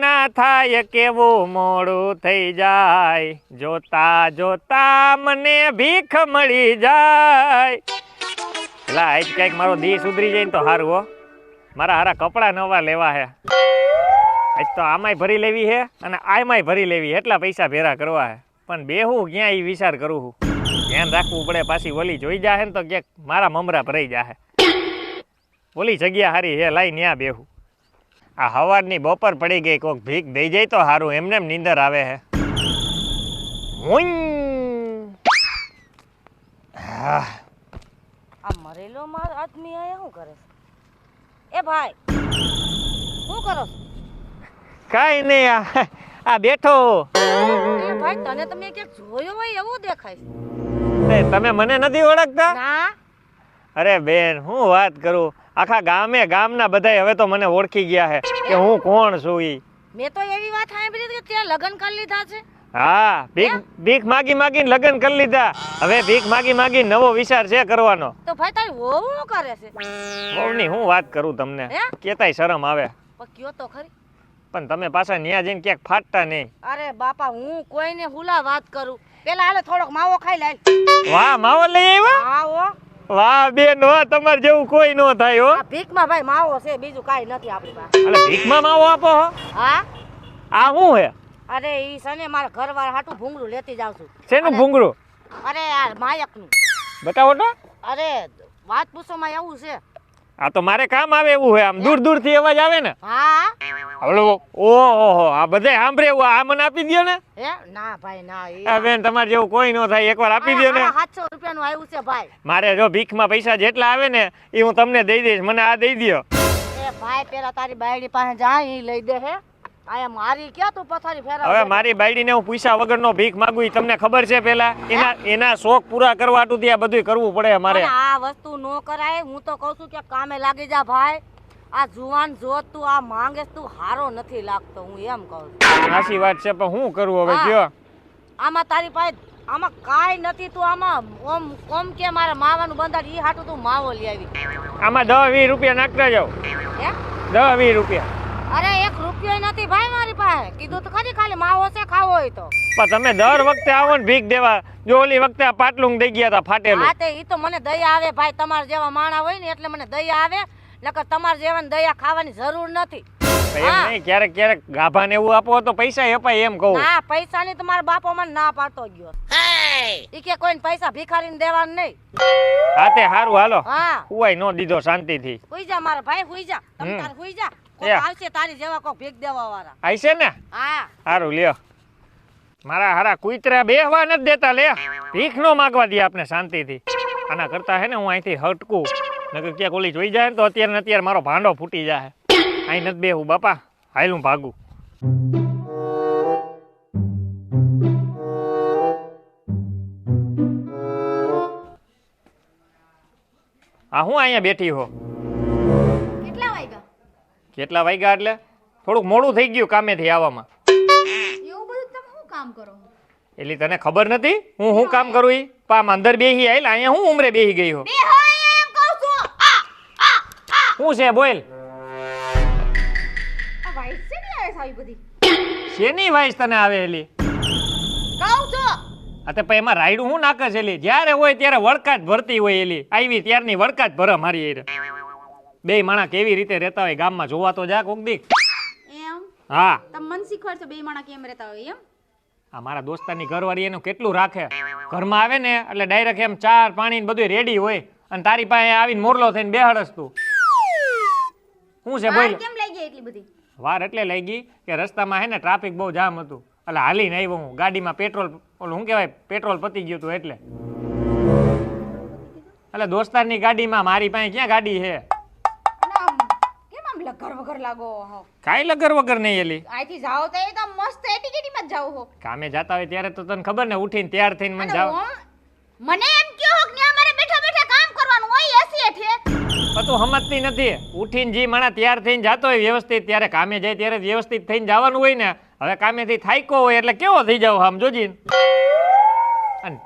ના થાય કેવું મોડું થઈ જાય, જોતા જોતા મને ભીખ મળી જાય. એલા આજ કઈક મારો દી સુધરી જાય ને તો સારું હો. મારા હારા કપડા નવા લેવા હે. આજ તો આમાંય ભરી લેવી હે અને આમાંય ભરી લેવી, એટલા પૈસા ભેરા કરવા હે. પણ બેહું ક્યાં એ વિચાર કરું હું. ધ્યાન રાખવું પડે, પાછી ઓલી જોઈ જાહે ને તો ક્યાંક મારા મમરા ભરાઈ જાહે. ઓલી જગ્યા હારી હે, લાઈ ન્યા બેહું. આ હવારની બપોર પડી ગઈ, કોક ભીખ દઈ જાય તો સારું, એમને નીંદર આવે હે. આ મરેલો માર આદમી આયા શું કરે છે? એ ભાઈ શું કરો? કાઈ નહીં, આ બેઠો. એ ભાઈ તને તમે ક્યાંક જોયો હોય એવું દેખાય છે. તમે મને નથી ઓળખતા? ના. અરે બેન, હું વાત કરું, આખા ગામના બધાય હવે તો મને ઓળખી ગયા છે કે હું કોણ છું. ઈ મેં તો એવી વાત સાંભળી કે ત્યાં લગ્ન કરી લીધા છે. હા, ભીખ માગી માગીને લગ્ન કરી લીધા. હવે ભીખ માગી માગીને નવો વિચાર છે કરવાનો. તો ભાઈ તારી વહુ શું કરે છે? વહુની હું વાત કરું તમને, કેતાય શરમ આવે. પણ કયો તો ખરી. પણ તમે પાછા ન્યા જઈને ક્યાંક ફાટતા નહીં. અરે બાપા, હું કોઈને હુલા વાત કરું. પેલા હાલે થોડોક માવો ખાઈ લે. વાહ, માવો લઈ આવ્યા? હા હો. વાહ બેન, વાહ, તમાર જેવું કોઈ નો થાય હો. આ ભીખમાં ભાઈ માવો છે, બીજું કાઈ નથી આપણી પાસે. અલે ભીખમાં માવો આપો હો? હા. આ શું હે? અરે ઈ સને મારા ઘરવાળા હાટું ભૂંગળું લેતી જાવ છું. શેનું ભૂંગળું? અરે યાર માયકનું. બતાવો તો. અરે વાત પૂછોમાં એવું છે. આ તો મારે કામ આવે એવું હે, આમ દૂર દૂર થી અવાજ આવે ને. હા. હલો, ઓહો, આ બધાય સાંભળે એવું, આ મને આપી દ્યો ને. હે ના ભાઈ ના. આ બેન, તમાર જેવું કોઈ નો થાય, એકવાર આપી દ્યો ને. 700 રૂપિયાનું આવ્યું છે ભાઈ. મારે જો ભીખમાં પૈસા જેટલા આવે ને એ હું તમને દઈ દઈશ, મને આ દઈ દ્યો. એ ભાઈ પેલા તારી બાયડી પાસે જા, ઈ લઈ દે હે. આયા મારી ક્યાં તું પથારી ફેરવ? હવે મારી બાયડીને હું પૈસા વગરનો ભીખ માંગુ, તમને ખબર છે? પેલા એના શોખ પૂરા કરવા હાટુ ત્યાં બધું કરવું પડે મારે. આ વસ્તુ નો કરાય. હું તો કહું છું કે કામે લાગી જા ભાઈ. આ જુવાન જોત તું આ માંગે તું હારો નથી લાગતો, હું એમ કહું છું. સાચી વાત છે, પણ હું કરું હવે કયો? આમાં તારી પાસે આમાં કાઈ નથી. તું આમાં ઓમ કે મારા માવાનું બંધાડ ઈ હાટુ તું માવો લઈ આવી. આમાં 10-20 રૂપિયા નાખતા જાવ. હે? 10-20 રૂપિયા. અરે 1 રૂપિયો નથી ભાઈ મારી પાસે. કીધું તો ખરી ખાલી માવો છે, ખાવો હોય તો. પણ તમે દર વખતે આવો ને ભીખ દેવા, જો ઓલી વખતે આ પાટલું દઈ ગયા હતા ફાટેલું. હા તે ઈ તો મને દયા આવે ભાઈ, તમાર જેવા માણા હોય ને એટલે મને દયા આવે, નકર તમાર જેવાને દયા ખાવાની જરૂર નથી. એમ નહીં, ક્યારેક ક્યારેક ગાભા ને એવું આપો તો પૈસા અપાય એમ કહું. ના, પૈસાની તો મારા બાપો મને ના પાડતો ગયો. ઈ કે કોઈને પૈસા ભિખારીને દેવાનું નહીં. હા તે હારું, હાલો. હા, હુવાય નો દીધો શાંતિથી. હુઈ જા મારા ભાઈ, હુઈ જા. તમે તાર હુઈ જા. કોક આવશે તારી જેવા કોક ભીખ દેવા વાળા. આઈશે ને? હા. હારું લ્યો. મારા હારા કુતરા બેહવા નથી દેતા, લે ભીખ નો માંગવા દે આપને શાંતિથી. આના કરતા હે ને હું અહીંથી હટકું, નકર ક્યાંક ઓલી જોઈ જાય ને તો અત્યારે ને અત્યારે મારો ભાંડો ફૂટી જાય. અહીં નથી બેહું બાપા, હાલું ભાગું. આ હું અહીંયા બેઠી હો? કેટલા વાગ્યા એટલે થોડુંક મોડું થઈ ગયું કામેથી આવવામાં. એવું બધું તમે શું કામ કરો? એટલે તને ખબર નથી હું કામ કરું? ઈ પામ અંદર બેહી આઈલ, અહીંયા હું ઉમરે બેહી ગઈ હો. એમ કહું છું. શું છે બોલ? આ વાઈસ છે ને આવે સાવી બધી. શેની વાઈસ તને આવે એલી? કહું છું. આ તે પછી એમાં રાયડું હું નાખે છે એલી? જ્યારે હોય ત્યારે વળકા જ ભરતી હોય એલી. આવી ત્યારની વળકા જ ભરે મારી એ. બે માણા કેવી રીતે રહેતા હોય ગામમાં જોવા તો જા કોક દીક. એમ? હા. તમે મન શીખવાડશો બે માણા કેમ રહેતા હોય એમ? આ મારા દોસ્તારની ઘરવાળી એનું કેટલું રાખે. ઘરમાં આવે ને એટલે ડાયરેક્ટ એમ ચા પાણી ને બધું રેડી હોય, અને તારી પાસે આવીને મોરલો થઈને બેહાડસ તું. શું છે બોલ? કેમ લઈ ગઈ એટલી બધી? વાર એટલે લઈ ગઈ કે રસ્તામાં હે ને ટ્રાફિક બહુ જામ હતું, એટલે હાલીને આવ્યો હું. ગાડીમાં પેટ્રોલ ઓલું શું કહેવાય, પેટ્રોલ પતી ગયું હતું એટલે. એટલે દોસ્તારની ગાડીમાં, મારી પાસે ક્યાં ગાડી છે? કેમ આમ લગર વગર લાગો હો? કાઈ લગર વગર નહીં એલી. આઈથી જાઓ તો એ તો મસ્ત એટીકેટીમાં જ જાવ હો. કામે જાતા હોય ત્યારે તો તને ખબર ને, ઉઠીને તૈયાર થઈને મને જાવ. મને એમ કયો હો કે અમારે બેઠા બેઠા કામ કરવાનું હોય એસી હેઠે. પણ તું સમજતી નથી. ઉઠીને જી માણા તૈયાર થઈને જાતો હોય વ્યવસ્થિત, ત્યારે કામે જાય ત્યારે વ્યવસ્થિત થઈને જવાનું હોય ને. હવે કામેથી થાક્યો હોય એટલે કેવો થઈ જાવ આમ જોજી.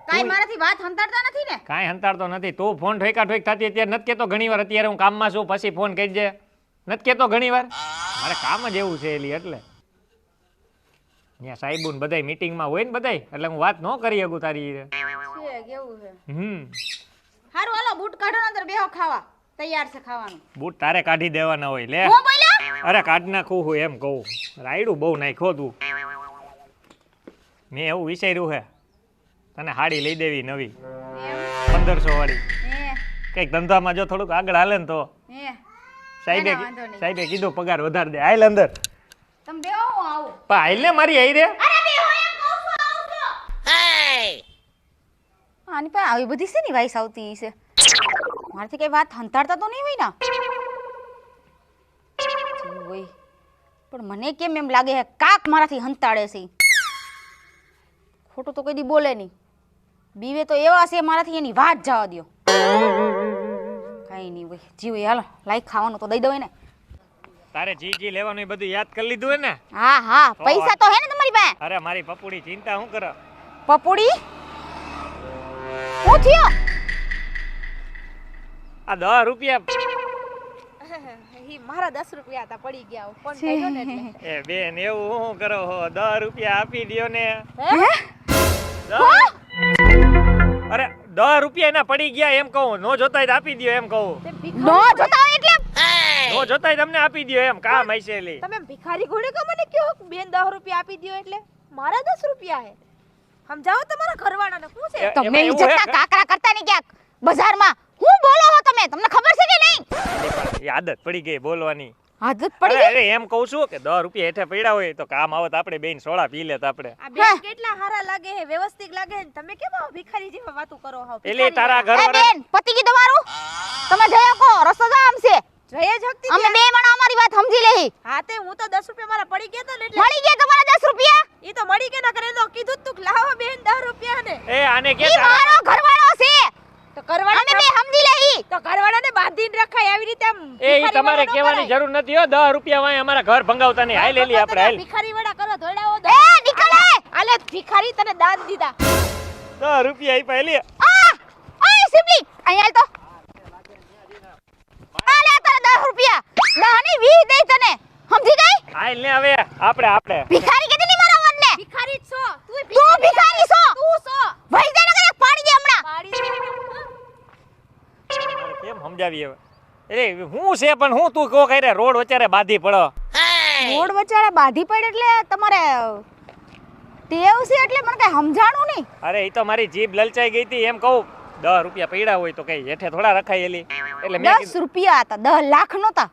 કાઈ મારાથી વાત હંતાડતા નથી ને? કાઈ હંતાડતો નથી. તું ફોન ઠોકા ઠોક થતી અત્યારે નથી કેતો ઘણી વાર, અત્યારે હું કામમાં છું પછી ફોન કરી દે નથી કેતો ઘણી વાર. મારે કામ જ એવું છે એલી એટલે. ત્યાં સાહેબુ ને બધાય મીટિંગમાં હોય ને બધાય એટલે હું વાત ન કરી શકું તારી હારે. છે કેવું છે હારું હાલો બૂટ કાઢો ને અંદર બેહો ખાવા તૈયાર છે ખાવાનું બૂટ તારે કાઢી દેવાના હોય લે. હું બોલ્યો અરે કાઢ નાખું હું એમ કહું. રાયડું બહુ નાખ્યો તું. મેં એવું વિચાર્યું છે તને હાડી લઈ દેવી નવી 1500 વાળી. કઈક ધંધામાં જો થોડુંક આગળ હાલે ને તો સાહેબે વાંધો નહીં. સાહેબે કીધું પગાર વધારે દે. હાલ અંદર તમે બેહો હું આવું પણ હાલ ને મારી આઈ રે. અરે બેહો એમ કહું છું આવજો આની પાસે આવી બધી શેની વાઈસ આવતી છે મારાથી કઈ વાત હંતાડતા તો નહીં હોય ને જેવું હોય પણ મને કેમ એમ લાગે છે કાક મારાથી હંતાડે છે ખોટું તો કોઈ દી બોલે નહીં બીવે તો એવા છે મારાથી એની વાત જવા દ્યો કઈ નહીં હોય જી હોય હાલો લાઈક ખાવાનું તો દઈ દો ને તારે જી લેવાનું એ બધું યાદ કરી લીધું હે ને. હા હા પૈસા તો હે ને તમારી પાસે અરે મારી પપુડી ચિંતા શું કરે. પપુડી શું થયો આ 10 રૂપિયા ઈ મારા 10 રૂપિયા હતા પડી ગયા ફોન કર્યો ને એટલે એ બેન એવું શું કરો હો 10 રૂપિયા આપી દ્યો ને. અરે 10 રૂપિયા એના પડી ગયા એમ કહું. નો જોતાય તો આપી દ્યો એમ કહું. નો જોતા હોય એટલે નો જોતાય તમને આપી દ્યો એમ કામ હશે. તમે ભિખારી ઘોડે કો મને કયો બેન 10 રૂપિયા આપી દ્યો એટલે મારા 10 રૂપિયા હે સમજાવો તમારા ઘરવાળાને શું છે એમાં તમે એવું ઇજ્જતના હે? કાકરા કરતા નહીં ક્યાંક બજારમાં હું બોલો હો તમે તમને ખબર છે કે નહીં એ આદત પડી ગઈ બોલવાની. આદત પડી ગઈ અરે એમ કહું છું કે 10 રૂપિયા હેઠે પડ્યા હોય તો કામ આવત આપણે બેન સોડા પી લેત આપણે. આ બેન કેટલા હારા લાગે હે વ્યવસ્થિત લાગે હે તમે કેમ આવા ભિખારી જેવા વાતો કરો હાવ એટલે તારા એ ઘરવાળા બેન પતિ કીધું મારું તમે જયા કો રસ્તો જામ છે જય જગતી અમે બે મણા અમારી વાત સમજી લેહી હા તે હું તો 10 રૂપિયા મારા પડી ગયા તા ને એટલે મળી ગયા તમારા 10 રૂપિયા ઈ તો મળી કે ના કરે તો કીધું તું લાવો બેન 10 રૂપિયા ને એ આને કે ઈ મારો ઘરવાળો છે તો કરવાના અમે બે સમજી લેહી તો ઘરવાળાને બાંધીને રખાય આવી રીતે આમ એ ઈ તમારે કહેવાની જરૂર નથી હો. 10 રૂપિયા વાય અમારા ઘર ભંગાવતા નહીં. હાલ લેલી આપણે હાલ. ભિખારી વડા કરો ધોડાવો એ નીકળે આલે ભિખારી તને દાન દીધા 10 રૂપિયા આપ્યા લે. આ ઓય સિમ્પલી અહીંયા હાલ તો આ લે તારા 10 રૂપિયા 10 ની 20 દે તને સમજી ગઈ હાલ ને હવે આપણે ભિખારી કીધી ની મારા મનને ભિખારી જ છો તું ભિખારી છો તું છો વહી જા નકર એક પાડી દે હમણાં પાડી દે. મારે કેમ સમજાવી હવે. એટલે હું છે પણ હું તું કો કરે રોડ વચારે બાધી પડો. રોડ વચાળે બાધી પડે એટલે તમારે ટેવ છે એટલે મને કઈ સમજાણું નહીં અરે ઈ તો મારી જીભ લલચાઈ ગઈ હતી એમ કહું. 10 રૂપિયા પડ્યા હોય તો કઈ હેઠે થોડા રખાયેલી એટલે મેં 10 રૂપિયા હતા 10 લાખ નહોતા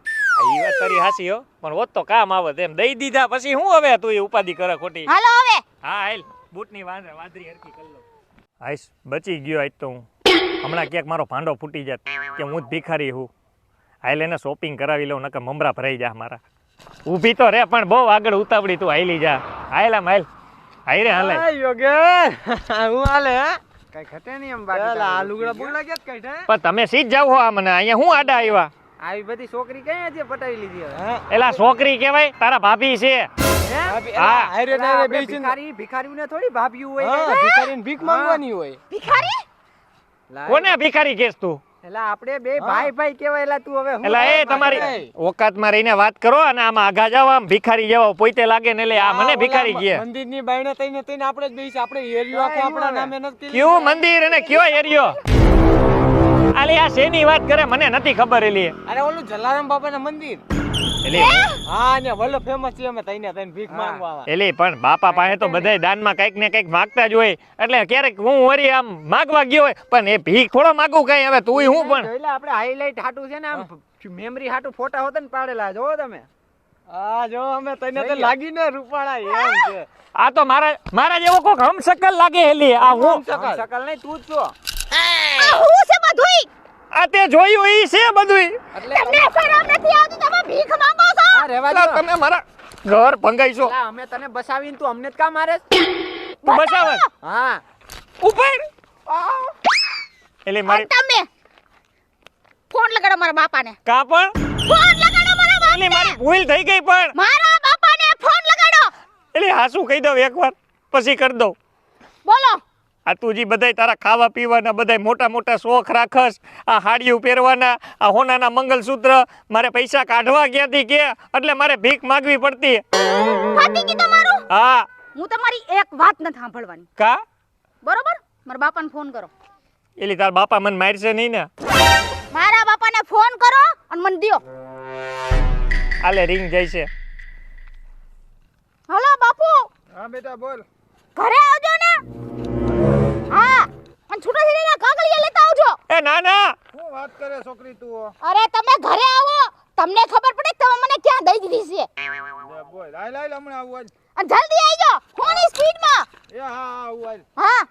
ઈ વાત તારી હાસી હો પણ હોત તો કામ આવત એમ દઈ દીધા પછી હું હવે તું એ ઉપાધિ કરે ખોટી. હાલો હવે હા હાલ બૂટની વાદરી હરકી કરી લો. આઈશ બચી ગયો આજ તો હું. હમણાં ક્યાંક મારો ભાંડો ફૂટી જાત કે હું જ ભિખારી હું. હાલ એને શોપિંગ કરાવી લઉં નકર મમરા ભરાઈ જા મારા. ઊભી તો રે પણ બહુ આગળ ઉતાવળી તું હાલી જા. હાલ આમ હાલ હાઈ રે હાલે. હું હાલે હે કઈ ખટે નહીં એમ બાકી આ લુગડા બોલા ગયા કઈ હે પણ તમે સીધ જાવ હો આ મને અહીંયા હું આડા આવ્યા. આવી બધી છોકરી કઈ હતી પટાવી લીધી હવે એલા છોકરી કહેવાય તારા ભાભી છે. હા. અરે ના ભિખારી ભિખારીને થોડી ભાભી હોય ભિખારીને ભીખ માંગવાની હોય ભિખારી કોને ભિખારી કહેશ તું? એલા આપણે બે ભાઈ ભાઈ કહેવાય એલા તું હવે હું એલા એ તમારી ઓકાતમાં રહીને વાત કરો અને આમાં આગા જાવ આમ ભિખારી જેવા પોઈતે લાગે ને એટલે આ મને ભિખારી કહે. મંદિરની બાયણે તઈને આપણે જ બેસી આપણે એરિયો આખો આપણા નામે નથી કયું મંદિર અને કયો એરિયો? આલે આ શેની વાત કરે મને નથી ખબર એલી. અરે ઓલું જલારામ બાપાના મંદિર એલી હા ને વલ્લો ફેમસ છે અમે તઈને ભીખ માંગવા આવા એલી પણ બાપા પાસે તો બધાય દાનમાં કઈક ને કઈક માંગતા જ હોય એટલે ક્યારેક હું વરી આમ માંગવા ગયો હોય પણ એ ભીખ થોડો માંગું કઈ હવે તુંય હું પણ એટલે આપણે હાઈલાઈટ હાટું છે ને આમ મેમરી હાટું ફોટા હોતા ને પાડેલા જોવો તમે હા જો અમે તને તો લાગીને રૂપાળા એમ છે આ તો મારા જેવો કોક હમશકલ લાગે એલી. આ હું શકલ નહીં તું જ છો આ હું છે બધુંય આ તે જોયું ઈ છે બધુંય. તમને શરમ નથી આવતી તમે ભીખ માંગો છો આ રેવા એલા દો તમે મારા ઘર ભંગાઈશો. એલા અમે તને બસાવીને તું અમને જ કા મારે તું બસાવ હા ઉપર એટલે મારી તમે ફોન લગાડો મારા બાપાને કા પણ ફોન લગાડો મારા બાપાને એટલે મારી ભૂલ થઈ ગઈ પણ મારા બાપાને ફોન લગાડો એટલે હાસુ કહી દઉં એકવાર પછી કરી દઉં. બોલો આ તું જી બધાય તારા ખાવા પીવાના બધાય મોટા મોટા શોખ રાખસ. આ હાડિયું પહેરવાના આ હોનાના મંગલસૂત્ર મારે પૈસા કાઢવા ક્યાંથી કે એટલે મારે ભીખ માંગવી પડતી. ફાટી ગઈ તમારું હા હું તમારી એક વાત નથી સાંભળવાની કા બરોબર મારા બાપાને ફોન કરો એલી તાર બાપા મને મારશે નહીં ને? મારા બાપાને ફોન કરો અને મને દ્યો આલે રિંગ જાય છે. હલો બાપુ હા બેટા બોલ. ઘરે આવજો ને હા અને છૂટા છેડા કાગળિયા લેતા આવજો એ ના ના શું વાત કરે છોકરી તું? અરે તમે ઘરે આવો તમને ખબર પડે કે તમે મને ક્યાં દઈ દીધી છે બોલ હાલ હાલ હમણાં આવું અને જલ્દી આવજો ફોની સ્પીડમાં એ હા હા આવું હાલ. હા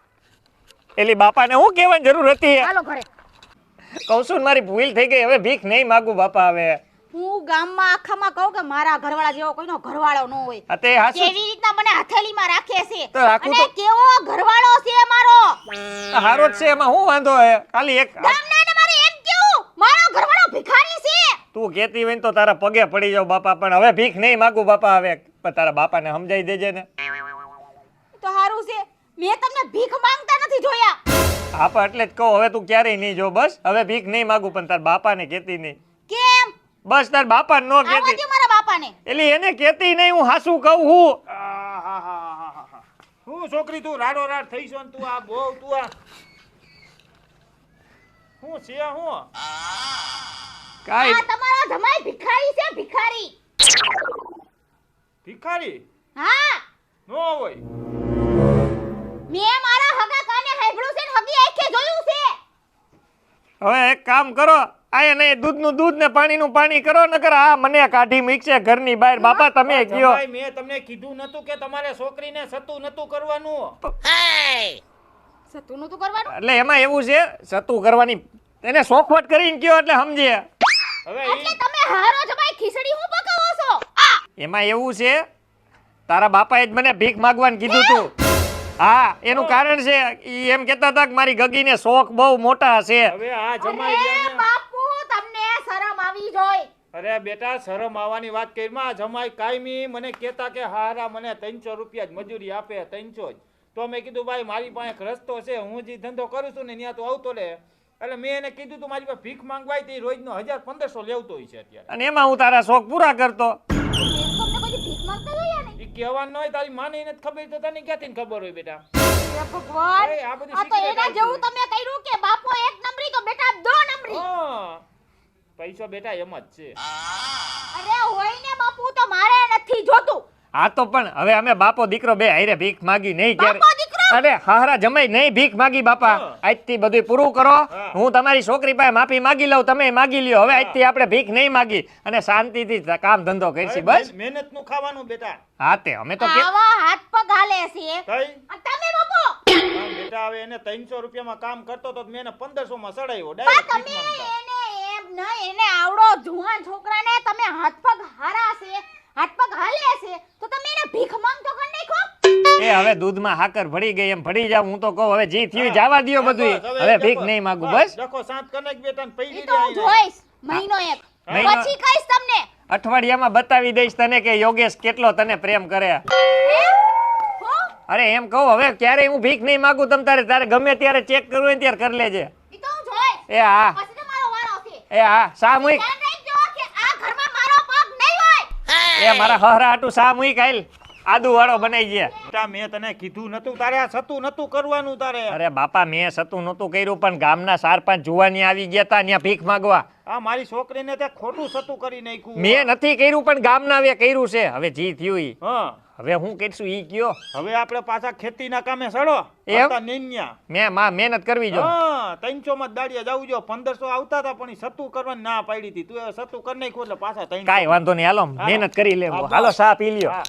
એલી બાપાને હું કહેવાની જરૂર હતી? હાલો ઘરે કહું છું ને, મારી ભૂલ થઈ ગઈ. હવે ભીખ નહીં માગું બાપા. હવે હું ગામમાં આખામાં કહું કે મારા ઘરવાળા જેવો કોઈનો ઘરવાળો ન હોય આ તે હાસુ કેવી રીતના મને હથેળીમાં રાખે છે તો રાખું અને તો. કેવો ઘરવાળો છે મારો હારો જ છે, એમાં શું વાંધો હે? ખાલી એક ગામના ને મારે એમ કેવું મારો ઘરવાળો ભિખારી છે તું કહેતી હોય ને તો તારા પગે પડી જાવ બાપા, પણ હવે ભીખ નહીં માગું બાપા. હવે પણ તારા બાપાને સમજાઈ દેજે ને. તો હારું છે મેં તમને ભીખ માંગતા નથી જોયા હા પણ એટલે જ કહું, હવે તું ક્યારેય નહીં જો. બસ હવે ભીખ નહીં માગું, પણ તારા બાપાને કહેતી નહીં. કેમ બસ તાર બાપાને નો આવા કહેતી. દે મારા બાપાને એટલે એને કહેતી નહીં, હું હાસું કહું હું. હું છોકરી તું રાડો રાડ થઈ છો ને તું આ બહુ તું આ હું છે હું કાઈ આ તમારો જમાઈ ભિખારી છે ભિખારી ભિખારી હા નો હોય. મેં મારા હગા કાને સાંભળ્યું છે ને હગી આંખે જોયું છે હવે એક કામ કરો, આ નહીં દૂધનું દૂધ ને પાણીનું પાણી કરો, નકર આ મને કાઢી મૂકશે ઘરની બહાર. બાપા તમે કયો. ભાઈ મેં તમને કીધું નતું કે તમારે છોકરીને સતું નતું કરવાનું? સતું નતું કરવાનું એટલે એમાં એવું છે, સતું કરવાની એને સોખવટ કરીને કયો એટલે સમજે. હવે એટલે તમે હારો જમાઈ ખીચડી હું પકાવો છો એમાં એવું છે, તારા બાપાએ જ મને ભીખ માંગવાનું કીધું તું. હા એનું કારણ છે, ઈ એમ કહેતા હતા કે મારી ગગીને શોખ બહુ મોટા છે. હવે આ જમાઈ અરે ગયા ને. બાપુ તમને શરમ આવી જોઈ અરે બેટા શરમ આવવાની વાત કરી માં. જમાઈ કાયમી મને કહેતા કે હારા મને 300 રૂપિયા જ મજૂરી આપે, 300 જ. તો મેં કીધું ભાઈ મારી પાસે એક રસ્તો છે, હું જે ધંધો કરું છું ને ત્યાં તો આવતો લે. એટલે મેં એને કીધું તું મારી પાસે ભીખ માંગવાય તે રોજનો 1000-1500 લેવતો હોય છે અત્યારે. અને એમાં હું તારા શોખ પૂરા કરતો. તમને કોઈ ભીખ માંગતા જોયા ને ઈ કહેવાનું ન હોય, તારી માને એને જ ખબર તો તને ક્યાંથી ને ખબર હોય બેટા? હે ભગવાન અરે આ બધી આ તો secret એના આવતી જેવું હોય. તમે કર્યું કે બાપો એક નંબરી તો બેટા દો નંબરી હા, પૈસો બેટા એમ જ છે. અરે હોય ને બાપુ તો મારે નથી જોતું હા તો પણ હવે અમે બાપો દીકરો બે હારે ભીખ માગી નહીં ક્યારે. બાપો દીકરો અરે હારા જમાઈ નહીં ભીખ માગી બાપા. હા. આજથી બધું પૂરું કરો. હા. હું તમારી છોકરી પાસે માફી માગી લઉં, તમે માગી લ્યો. હવે આજથી આપણે ભીખ નહીં માગી અને શાંતિથી કામ ધંધો કરશી. બસ મહેનત નું ખાવાનું બેટા. હા તે અમે તો કે આવા હાથ પગ હાલે છે કઈ અને તમે બાપુ આમ બેટા હવે એને 300 રૂપિયામાં કામ કરતો તો મેં એને 1500 માં સડાયો પણ ડાયરેક્ટ તમે ભીખ માંગતા. એને એમ નહીં એને આવડો જુવાન છોકરાને તમે હાથ પગ હારા છે હાથ પગ હાલે છે તો તમે એને ભીખ માંગતો કરી નાખો એ હવે દૂધમાં હાકર ભળી ગઈ એમ ભળી જાવ. હું તો કહું હવે જે થયું જવા દ્યો બધું. બસ, હવે ભીખ ડખો. નહીં માગું. બસ, બસ ડખો શાંત કરી નાખ બેટા ને પૈડી ઈ દે તો હું આઈને. જોઈશ મહિનો એક મહિનો- પછી કહીશ તમને અઠવાડિયામાં બતાવી દઈશ તને કે યોગેશ કેટલો તને પ્રેમ કરે. હો અરે એમ કહું હવે ક્યારેય હું ભીખ નહીં માગું. તમ તારે ગમે ત્યારે ચેક કરવું હોય ને ત્યારે કરી લેજે. ઈ તો હું જોઈશ એ હા પછી તમારો વારો છે એ હા સામૂહિક ધ્યાન રાખજો કે આ ઘરમાં મારો પગ નહીં હોય એ મારા હહરા હાટુ સામૂહિક આઈલ આદુ વાળો બનાવી ગયા. બેટા મેં તને કીધું નતું તારે આ સતું નતું કરવાનું તારે. અરે બાપા મેં સતું નહોતું કર્યું, પણ ગામના 4-5 જુવાની આવી ગયા તા ત્યાં ભીખ માંગવા. આ મારી છોકરીને તે ખોટું સતું કરી નાખ્યું. મેં નથી કર્યું, પણ ગામના હવે કર્યું છે. હવે જી થયું ઈ. હા હવે હું કરશું ઈ કયો. હવે આપણે પાછા ખેતીના કામે સડો. એમ? હતા નેન્યા. મેં મહેનત કરવી જો. હા 300 માં જ દાડિયા જાવું જો. 1500 આવતા હતા પણ ઈ સતું કરવાની ના પાડી હતી. તું હવે સતું કરી નાખ્યું એટલે પાછા 300. કાંઈ વાંધો નહીં, હાલો હા. મહેનત કરી લેવો. હા, બસ. હાલો સા પી લ્યો. હા.